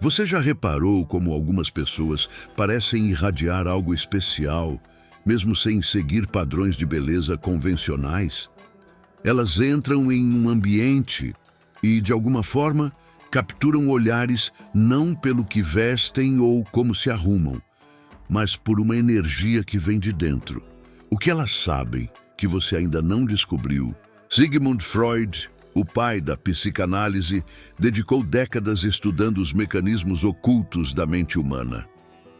Você já reparou como algumas pessoas parecem irradiar algo especial, mesmo sem seguir padrões de beleza convencionais? Elas entram em um ambiente e, de alguma forma, capturam olhares não pelo que vestem ou como se arrumam, mas por uma energia que vem de dentro. O que elas sabem que você ainda não descobriu? Sigmund Freud, o pai da psicanálise, dedicou décadas estudando os mecanismos ocultos da mente humana.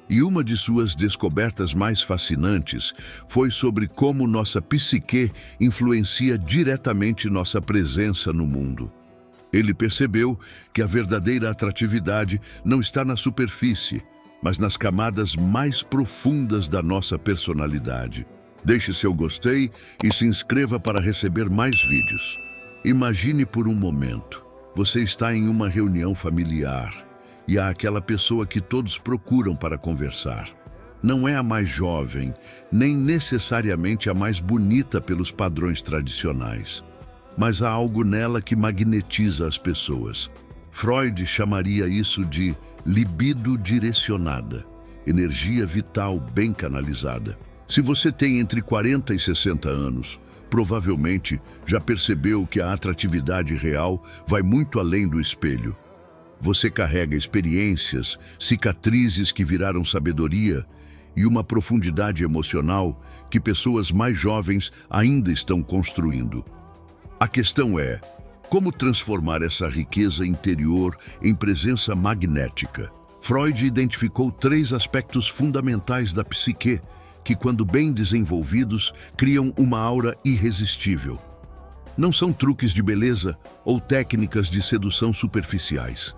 E uma de suas descobertas mais fascinantes foi sobre como nossa psique influencia diretamente nossa presença no mundo. Ele percebeu que a verdadeira atratividade não está na superfície, mas nas camadas mais profundas da nossa personalidade. Deixe seu gostei e se inscreva para receber mais vídeos. Imagine por um momento, você está em uma reunião familiar e há aquela pessoa que todos procuram para conversar. Não é a mais jovem, nem necessariamente a mais bonita pelos padrões tradicionais, mas há algo nela que magnetiza as pessoas. Freud chamaria isso de libido direcionada, energia vital bem canalizada. Se você tem entre 40 e 60 anos, provavelmente já percebeu que a atratividade real vai muito além do espelho. Você carrega experiências, cicatrizes que viraram sabedoria e uma profundidade emocional que pessoas mais jovens ainda estão construindo. A questão é, como transformar essa riqueza interior em presença magnética? Freud identificou 3 aspectos fundamentais da psique, que, quando bem desenvolvidos, criam uma aura irresistível. Não são truques de beleza ou técnicas de sedução superficiais.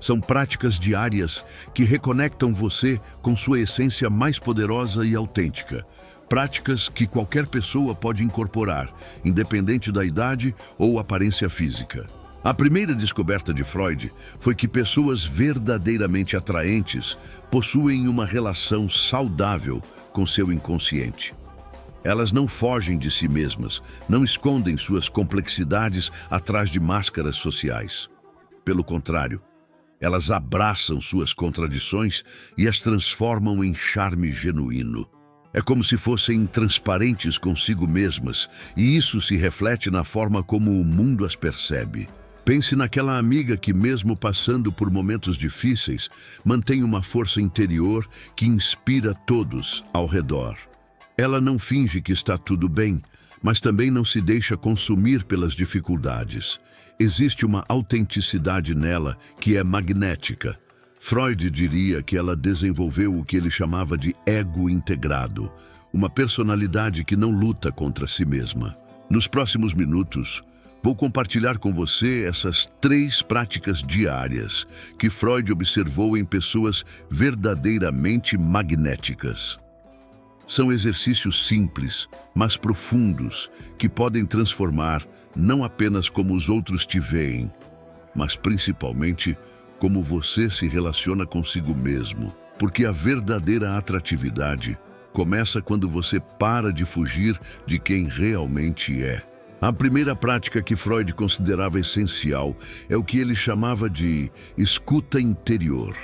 São práticas diárias que reconectam você com sua essência mais poderosa e autêntica. Práticas que qualquer pessoa pode incorporar, independente da idade ou aparência física. A primeira descoberta de Freud foi que pessoas verdadeiramente atraentes possuem uma relação saudável com seu inconsciente. Elas não fogem de si mesmas, não escondem suas complexidades atrás de máscaras sociais. Pelo contrário, elas abraçam suas contradições e as transformam em charme genuíno. É como se fossem transparentes consigo mesmas, e isso se reflete na forma como o mundo as percebe. Pense naquela amiga que, mesmo passando por momentos difíceis, mantém uma força interior que inspira todos ao redor. Ela não finge que está tudo bem, mas também não se deixa consumir pelas dificuldades. Existe uma autenticidade nela que é magnética. Freud diria que ela desenvolveu o que ele chamava de ego integrado, uma personalidade que não luta contra si mesma. Nos próximos minutos, vou compartilhar com você essas 3 práticas diárias que Freud observou em pessoas verdadeiramente magnéticas. São exercícios simples, mas profundos, que podem transformar não apenas como os outros te veem, mas principalmente como você se relaciona consigo mesmo. Porque a verdadeira atratividade começa quando você para de fugir de quem realmente é. A primeira prática que Freud considerava essencial é o que ele chamava de escuta interior.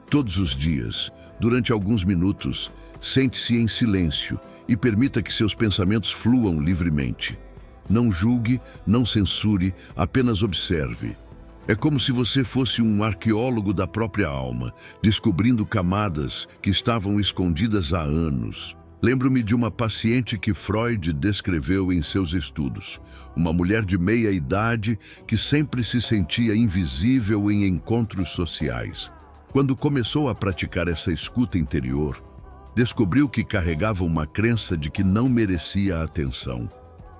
Todos os dias, durante alguns minutos, sente-se em silêncio e permita que seus pensamentos fluam livremente. Não julgue, não censure, apenas observe. É como se você fosse um arqueólogo da própria alma, descobrindo camadas que estavam escondidas há anos. Lembro-me de uma paciente que Freud descreveu em seus estudos. Uma mulher de meia idade que sempre se sentia invisível em encontros sociais. Quando começou a praticar essa escuta interior, descobriu que carregava uma crença de que não merecia atenção.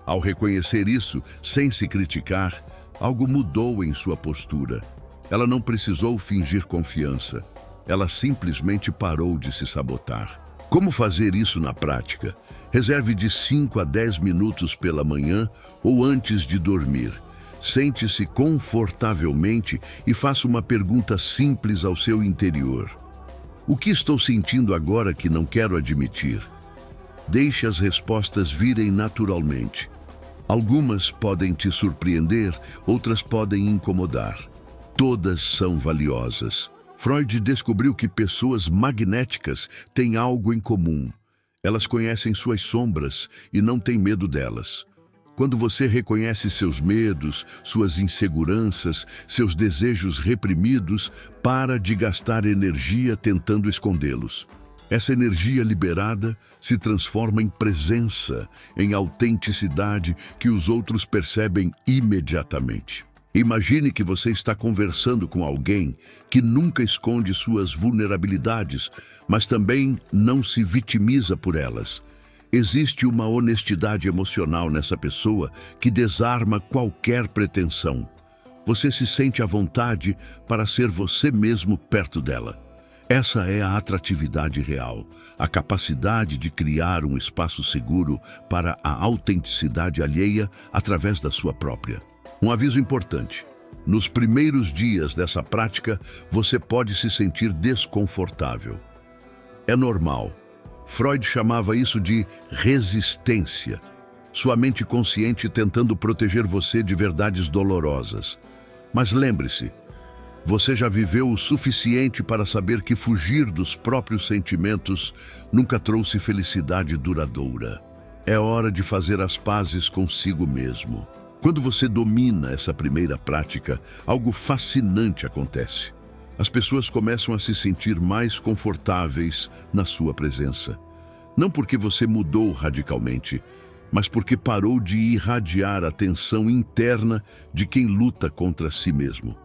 Ao reconhecer isso, sem se criticar, algo mudou em sua postura. Ela não precisou fingir confiança. Ela simplesmente parou de se sabotar. Como fazer isso na prática? Reserve de 5 a 10 minutos pela manhã ou antes de dormir. Sente-se confortavelmente e faça uma pergunta simples ao seu interior. O que estou sentindo agora que não quero admitir? Deixe as respostas virem naturalmente. Algumas podem te surpreender, outras podem incomodar. Todas são valiosas. Freud descobriu que pessoas magnéticas têm algo em comum. Elas conhecem suas sombras e não têm medo delas. Quando você reconhece seus medos, suas inseguranças, seus desejos reprimidos, para de gastar energia tentando escondê-los. Essa energia liberada se transforma em presença, em autenticidade que os outros percebem imediatamente. Imagine que você está conversando com alguém que nunca esconde suas vulnerabilidades, mas também não se vitimiza por elas. Existe uma honestidade emocional nessa pessoa que desarma qualquer pretensão. Você se sente à vontade para ser você mesmo perto dela. Essa é a atratividade real, a capacidade de criar um espaço seguro para a autenticidade alheia através da sua própria. Um aviso importante: nos primeiros dias dessa prática, você pode se sentir desconfortável. É normal. Freud chamava isso de resistência. Sua mente consciente tentando proteger você de verdades dolorosas. Mas lembre-se, você já viveu o suficiente para saber que fugir dos próprios sentimentos nunca trouxe felicidade duradoura. É hora de fazer as pazes consigo mesmo. Quando você domina essa primeira prática, algo fascinante acontece. As pessoas começam a se sentir mais confortáveis na sua presença. Não porque você mudou radicalmente, mas porque parou de irradiar a tensão interna de quem luta contra si mesmo.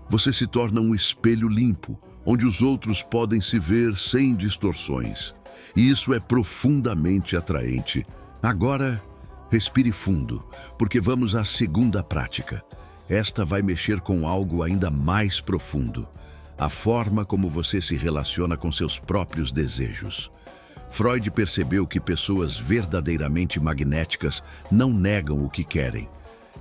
Você se torna um espelho limpo, onde os outros podem se ver sem distorções. E isso é profundamente atraente. Agora, respire fundo, porque vamos à segunda prática. Esta vai mexer com algo ainda mais profundo: a forma como você se relaciona com seus próprios desejos. Freud percebeu que pessoas verdadeiramente magnéticas não negam o que querem.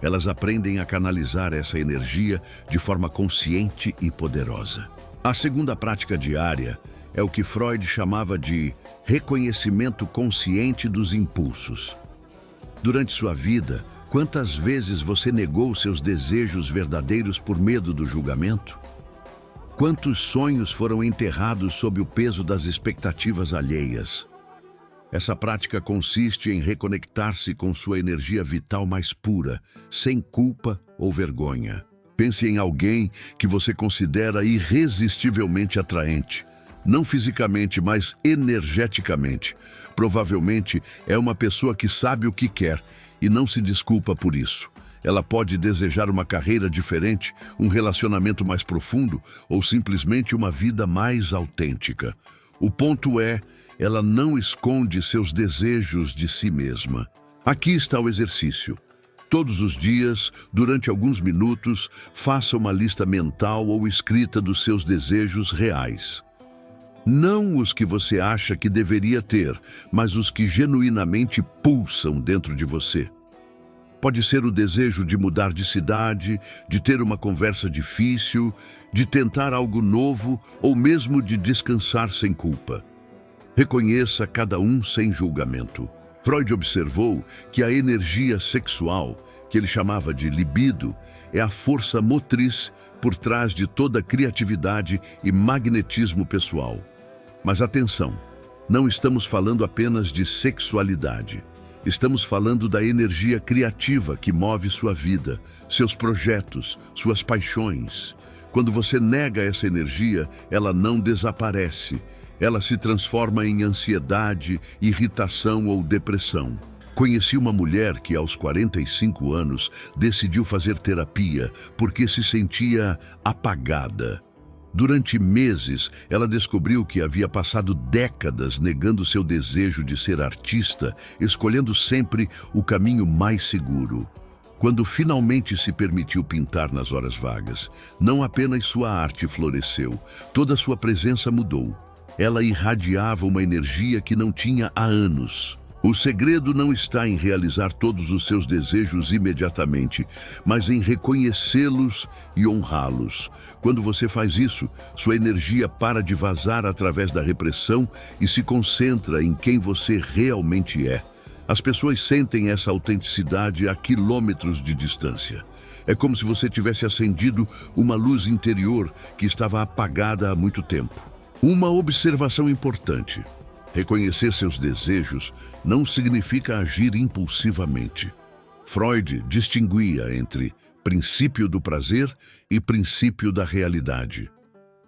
Elas aprendem a canalizar essa energia de forma consciente e poderosa. A segunda prática diária é o que Freud chamava de reconhecimento consciente dos impulsos. Durante sua vida, quantas vezes você negou seus desejos verdadeiros por medo do julgamento? Quantos sonhos foram enterrados sob o peso das expectativas alheias? Essa prática consiste em reconectar-se com sua energia vital mais pura, sem culpa ou vergonha. Pense em alguém que você considera irresistivelmente atraente. Não fisicamente, mas energeticamente. Provavelmente é uma pessoa que sabe o que quer e não se desculpa por isso. Ela pode desejar uma carreira diferente, um relacionamento mais profundo ou simplesmente uma vida mais autêntica. O ponto é, ela não esconde seus desejos de si mesma. Aqui está o exercício. Todos os dias, durante alguns minutos, faça uma lista mental ou escrita dos seus desejos reais. Não os que você acha que deveria ter, mas os que genuinamente pulsam dentro de você. Pode ser o desejo de mudar de cidade, de ter uma conversa difícil, de tentar algo novo ou mesmo de descansar sem culpa. Reconheça cada um sem julgamento. Freud observou que a energia sexual, que ele chamava de libido, é a força motriz por trás de toda criatividade e magnetismo pessoal. Mas atenção, não estamos falando apenas de sexualidade. Estamos falando da energia criativa que move sua vida, seus projetos, suas paixões. Quando você nega essa energia, ela não desaparece. Ela se transforma em ansiedade, irritação ou depressão. Conheci uma mulher que, aos 45 anos, decidiu fazer terapia porque se sentia apagada. Durante meses, ela descobriu que havia passado décadas negando seu desejo de ser artista, escolhendo sempre o caminho mais seguro. Quando finalmente se permitiu pintar nas horas vagas, não apenas sua arte floresceu, toda sua presença mudou. Ela irradiava uma energia que não tinha há anos. O segredo não está em realizar todos os seus desejos imediatamente, mas em reconhecê-los e honrá-los. Quando você faz isso, sua energia para de vazar através da repressão e se concentra em quem você realmente é. As pessoas sentem essa autenticidade a quilômetros de distância. É como se você tivesse acendido uma luz interior que estava apagada há muito tempo. Uma observação importante: reconhecer seus desejos não significa agir impulsivamente. Freud distinguia entre princípio do prazer e princípio da realidade.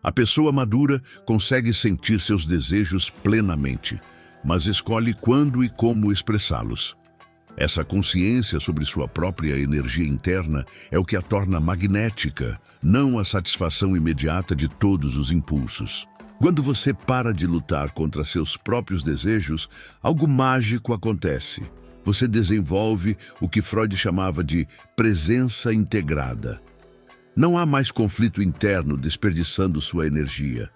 A pessoa madura consegue sentir seus desejos plenamente, mas escolhe quando e como expressá-los. Essa consciência sobre sua própria energia interna é o que a torna magnética, não a satisfação imediata de todos os impulsos. Quando você para de lutar contra seus próprios desejos, algo mágico acontece. Você desenvolve o que Freud chamava de presença integrada. Não há mais conflito interno desperdiçando sua energia.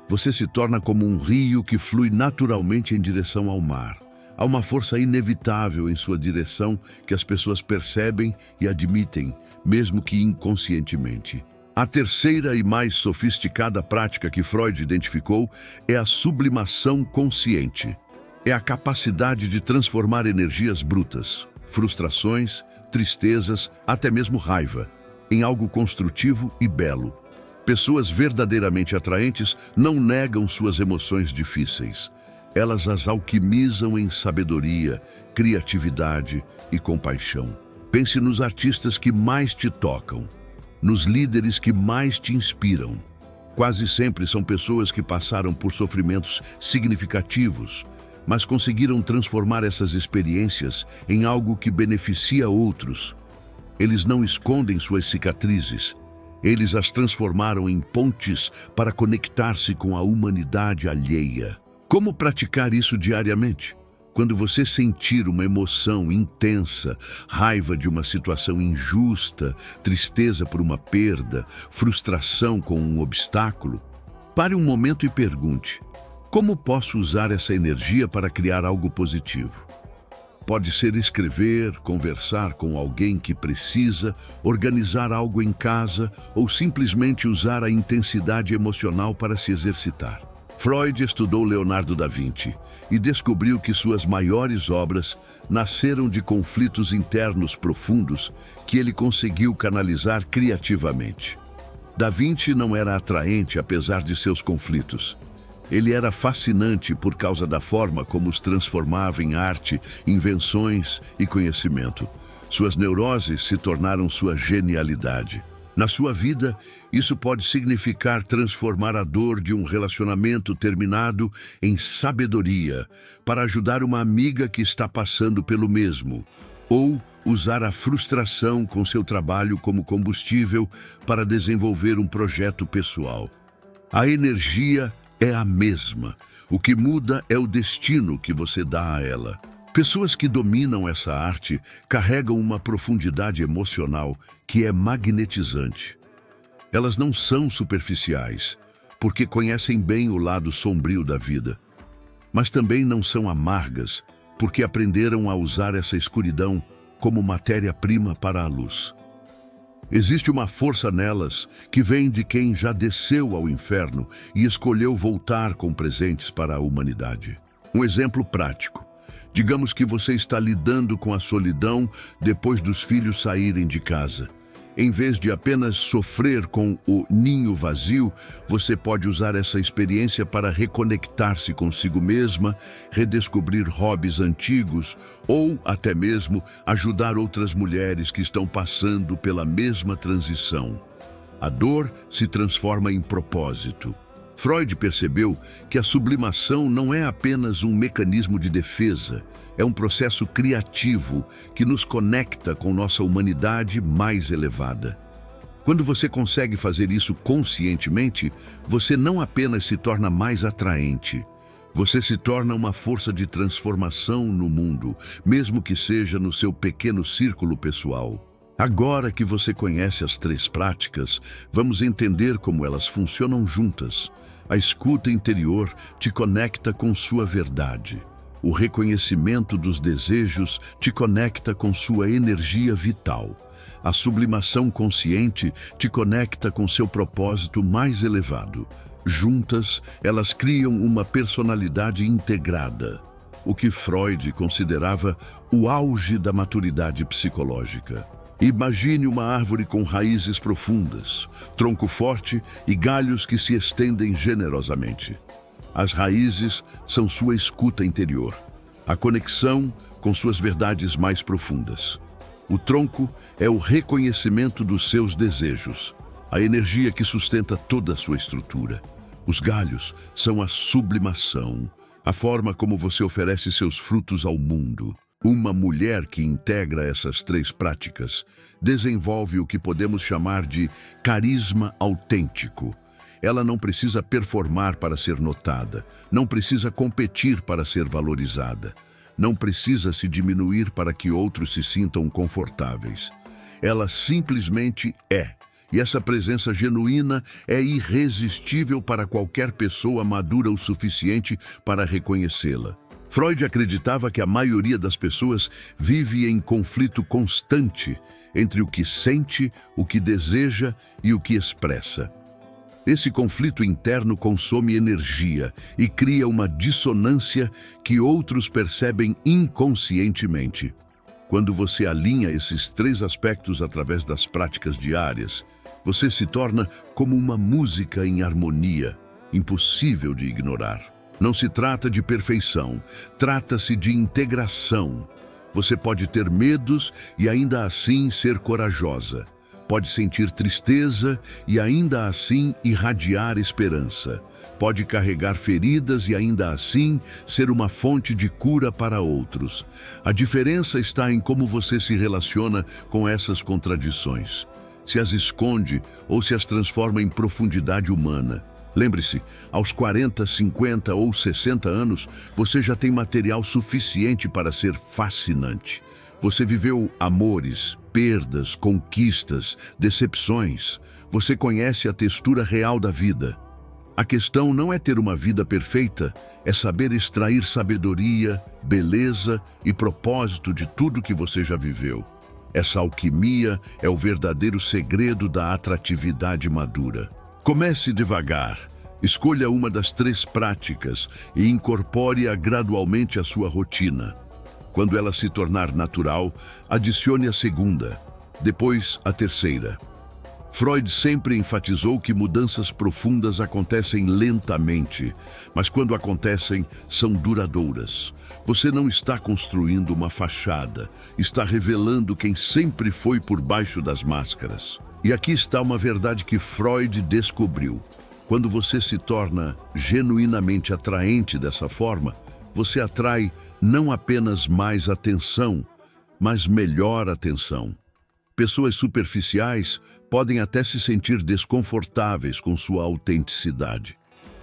Você se torna como um rio que flui naturalmente em direção ao mar. Há uma força inevitável em sua direção que as pessoas percebem e admitem, mesmo que inconscientemente. A terceira e mais sofisticada prática que Freud identificou é a sublimação consciente. É a capacidade de transformar energias brutas, frustrações, tristezas, até mesmo raiva, em algo construtivo e belo. Pessoas verdadeiramente atraentes não negam suas emoções difíceis. Elas as alquimizam em sabedoria, criatividade e compaixão. Pense nos artistas que mais te tocam, nos líderes que mais te inspiram. Quase sempre são pessoas que passaram por sofrimentos significativos, mas conseguiram transformar essas experiências em algo que beneficia outros. Eles não escondem suas cicatrizes. Eles as transformaram em pontes para conectar-se com a humanidade alheia. Como praticar isso diariamente? Quando você sentir uma emoção intensa, raiva de uma situação injusta, tristeza por uma perda, frustração com um obstáculo, pare um momento e pergunte: como posso usar essa energia para criar algo positivo? Pode ser escrever, conversar com alguém que precisa, organizar algo em casa ou simplesmente usar a intensidade emocional para se exercitar. Freud estudou Leonardo da Vinci e descobriu que suas maiores obras nasceram de conflitos internos profundos que ele conseguiu canalizar criativamente. Da Vinci não era atraente apesar de seus conflitos. Ele era fascinante por causa da forma como os transformava em arte, invenções e conhecimento. Suas neuroses se tornaram sua genialidade. Na sua vida, isso pode significar transformar a dor de um relacionamento terminado em sabedoria, para ajudar uma amiga que está passando pelo mesmo, ou usar a frustração com seu trabalho como combustível para desenvolver um projeto pessoal. A energia é a mesma. O que muda é o destino que você dá a ela. Pessoas que dominam essa arte carregam uma profundidade emocional que é magnetizante. Elas não são superficiais, porque conhecem bem o lado sombrio da vida. Mas também não são amargas, porque aprenderam a usar essa escuridão como matéria-prima para a luz. Existe uma força nelas que vem de quem já desceu ao inferno e escolheu voltar com presentes para a humanidade. Um exemplo prático. Digamos que você está lidando com a solidão depois dos filhos saírem de casa. Em vez de apenas sofrer com o ninho vazio, você pode usar essa experiência para reconectar-se consigo mesma, redescobrir hobbies antigos ou, até mesmo, ajudar outras mulheres que estão passando pela mesma transição. A dor se transforma em propósito. Freud percebeu que a sublimação não é apenas um mecanismo de defesa, é um processo criativo que nos conecta com nossa humanidade mais elevada. Quando você consegue fazer isso conscientemente, você não apenas se torna mais atraente, você se torna uma força de transformação no mundo, mesmo que seja no seu pequeno círculo pessoal. Agora que você conhece as 3 práticas, vamos entender como elas funcionam juntas. A escuta interior te conecta com sua verdade. O reconhecimento dos desejos te conecta com sua energia vital. A sublimação consciente te conecta com seu propósito mais elevado. Juntas, elas criam uma personalidade integrada, o que Freud considerava o auge da maturidade psicológica. Imagine uma árvore com raízes profundas, tronco forte e galhos que se estendem generosamente. As raízes são sua escuta interior, a conexão com suas verdades mais profundas. O tronco é o reconhecimento dos seus desejos, a energia que sustenta toda a sua estrutura. Os galhos são a sublimação, a forma como você oferece seus frutos ao mundo. Uma mulher que integra essas três práticas desenvolve o que podemos chamar de carisma autêntico. Ela não precisa performar para ser notada, não precisa competir para ser valorizada, não precisa se diminuir para que outros se sintam confortáveis. Ela simplesmente é. E essa presença genuína é irresistível para qualquer pessoa madura o suficiente para reconhecê-la. Freud acreditava que a maioria das pessoas vive em conflito constante entre o que sente, o que deseja e o que expressa. Esse conflito interno consome energia e cria uma dissonância que outros percebem inconscientemente. Quando você alinha esses três aspectos através das práticas diárias, você se torna como uma música em harmonia, impossível de ignorar. Não se trata de perfeição, trata-se de integração. Você pode ter medos e ainda assim ser corajosa. Pode sentir tristeza e ainda assim irradiar esperança. Pode carregar feridas e ainda assim ser uma fonte de cura para outros. A diferença está em como você se relaciona com essas contradições. Se as esconde ou se as transforma em profundidade humana. Lembre-se, aos 40, 50 ou 60 anos, você já tem material suficiente para ser fascinante. Você viveu amores, perdas, conquistas, decepções. Você conhece a textura real da vida. A questão não é ter uma vida perfeita, é saber extrair sabedoria, beleza e propósito de tudo que você já viveu. Essa alquimia é o verdadeiro segredo da atratividade madura. Comece devagar, escolha uma das três práticas e incorpore-a gradualmente à sua rotina. Quando ela se tornar natural, adicione a segunda, depois a terceira. Freud sempre enfatizou que mudanças profundas acontecem lentamente, mas quando acontecem, são duradouras. Você não está construindo uma fachada, está revelando quem sempre foi por baixo das máscaras. E aqui está uma verdade que Freud descobriu. Quando você se torna genuinamente atraente dessa forma, você atrai não apenas mais atenção, mas melhor atenção. Pessoas superficiais podem até se sentir desconfortáveis com sua autenticidade.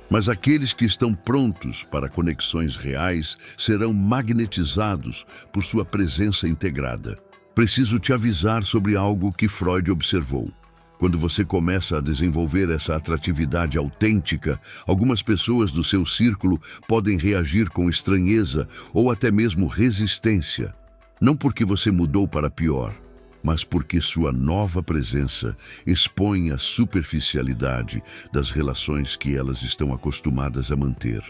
Mas aqueles que estão prontos para conexões reais serão magnetizados por sua presença integrada. Preciso te avisar sobre algo que Freud observou. Quando você começa a desenvolver essa atratividade autêntica, algumas pessoas do seu círculo podem reagir com estranheza ou até mesmo resistência. Não porque você mudou para pior, mas porque sua nova presença expõe a superficialidade das relações que elas estão acostumadas a manter.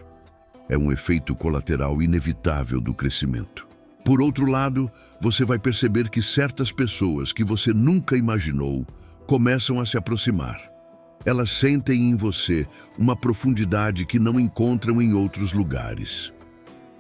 É um efeito colateral inevitável do crescimento. Por outro lado, você vai perceber que certas pessoas que você nunca imaginou começam a se aproximar. Elas sentem em você uma profundidade que não encontram em outros lugares.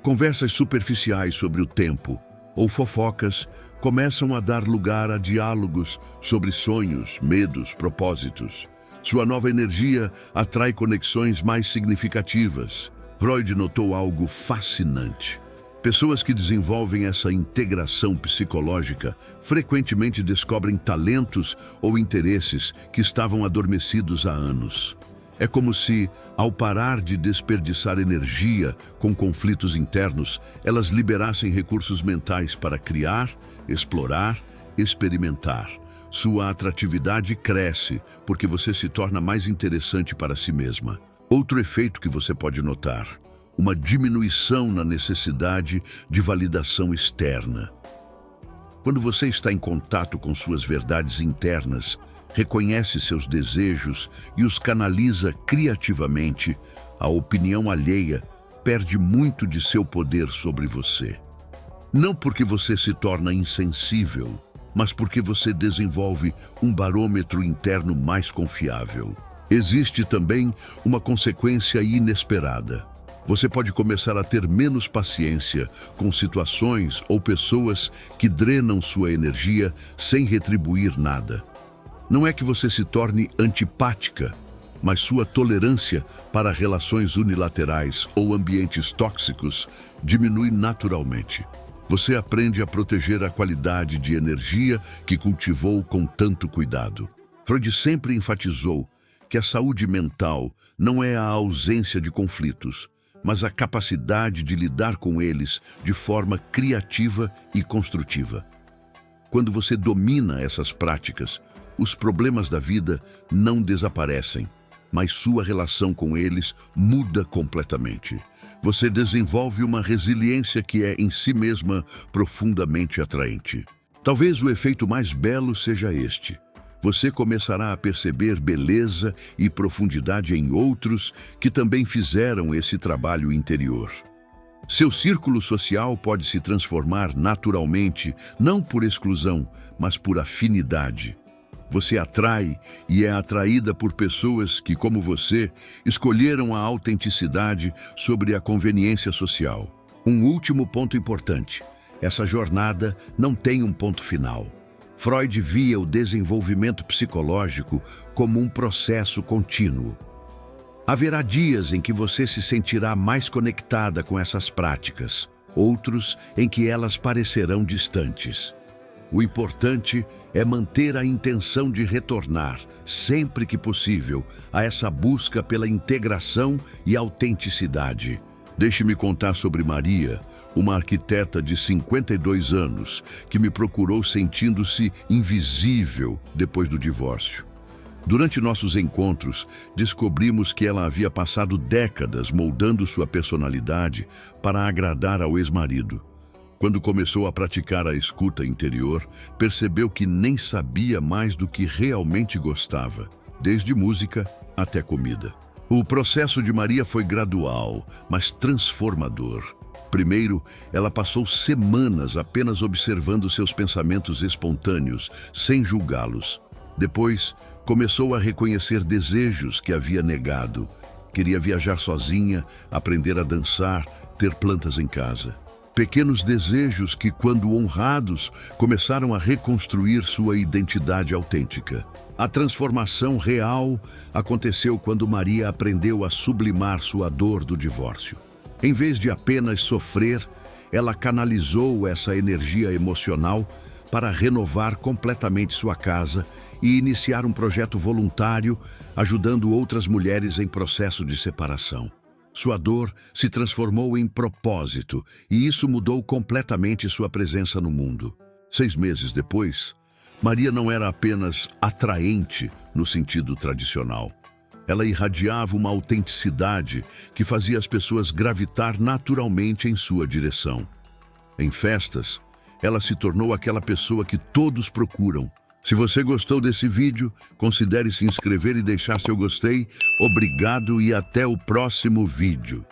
Conversas superficiais sobre o tempo ou fofocas começam a dar lugar a diálogos sobre sonhos, medos, propósitos. Sua nova energia atrai conexões mais significativas. Freud notou algo fascinante. Pessoas que desenvolvem essa integração psicológica frequentemente descobrem talentos ou interesses que estavam adormecidos há anos. É como se, ao parar de desperdiçar energia com conflitos internos, elas liberassem recursos mentais para criar, explorar, experimentar. Sua atratividade cresce porque você se torna mais interessante para si mesma. Outro efeito que você pode notar: uma diminuição na necessidade de validação externa. Quando você está em contato com suas verdades internas, reconhece seus desejos e os canaliza criativamente, a opinião alheia perde muito de seu poder sobre você. Não porque você se torna insensível, mas porque você desenvolve um barômetro interno mais confiável. Existe também uma consequência inesperada. Você pode começar a ter menos paciência com situações ou pessoas que drenam sua energia sem retribuir nada. Não é que você se torne antipática, mas sua tolerância para relações unilaterais ou ambientes tóxicos diminui naturalmente. Você aprende a proteger a qualidade de energia que cultivou com tanto cuidado. Freud sempre enfatizou que a saúde mental não é a ausência de conflitos, mas a capacidade de lidar com eles de forma criativa e construtiva. Quando você domina essas práticas, os problemas da vida não desaparecem, mas sua relação com eles muda completamente. Você desenvolve uma resiliência que é em si mesma profundamente atraente. Talvez o efeito mais belo seja este. Você começará a perceber beleza e profundidade em outros que também fizeram esse trabalho interior. Seu círculo social pode se transformar naturalmente, não por exclusão, mas por afinidade. Você atrai e é atraída por pessoas que, como você, escolheram a autenticidade sobre a conveniência social. Um último ponto importante: essa jornada não tem um ponto final. Freud via o desenvolvimento psicológico como um processo contínuo. Haverá dias em que você se sentirá mais conectada com essas práticas, outros em que elas parecerão distantes. O importante é manter a intenção de retornar, sempre que possível, a essa busca pela integração e autenticidade. Deixe-me contar sobre Maria, uma arquiteta de 52 anos, que me procurou sentindo-se invisível depois do divórcio. Durante nossos encontros, descobrimos que ela havia passado décadas moldando sua personalidade para agradar ao ex-marido. Quando começou a praticar a escuta interior, percebeu que nem sabia mais do que realmente gostava, desde música até comida. O processo de Maria foi gradual, mas transformador. Primeiro, ela passou semanas apenas observando seus pensamentos espontâneos, sem julgá-los. Depois, começou a reconhecer desejos que havia negado. Queria viajar sozinha, aprender a dançar, ter plantas em casa. Pequenos desejos que, quando honrados, começaram a reconstruir sua identidade autêntica. A transformação real aconteceu quando Maria aprendeu a sublimar sua dor do divórcio. Em vez de apenas sofrer, ela canalizou essa energia emocional para renovar completamente sua casa e iniciar um projeto voluntário, ajudando outras mulheres em processo de separação. Sua dor se transformou em propósito e isso mudou completamente sua presença no mundo. 6 meses depois, Maria não era apenas atraente no sentido tradicional. Ela irradiava uma autenticidade que fazia as pessoas gravitar naturalmente em sua direção. Em festas, ela se tornou aquela pessoa que todos procuram. Se você gostou desse vídeo, considere se inscrever e deixar seu gostei. Obrigado e até o próximo vídeo.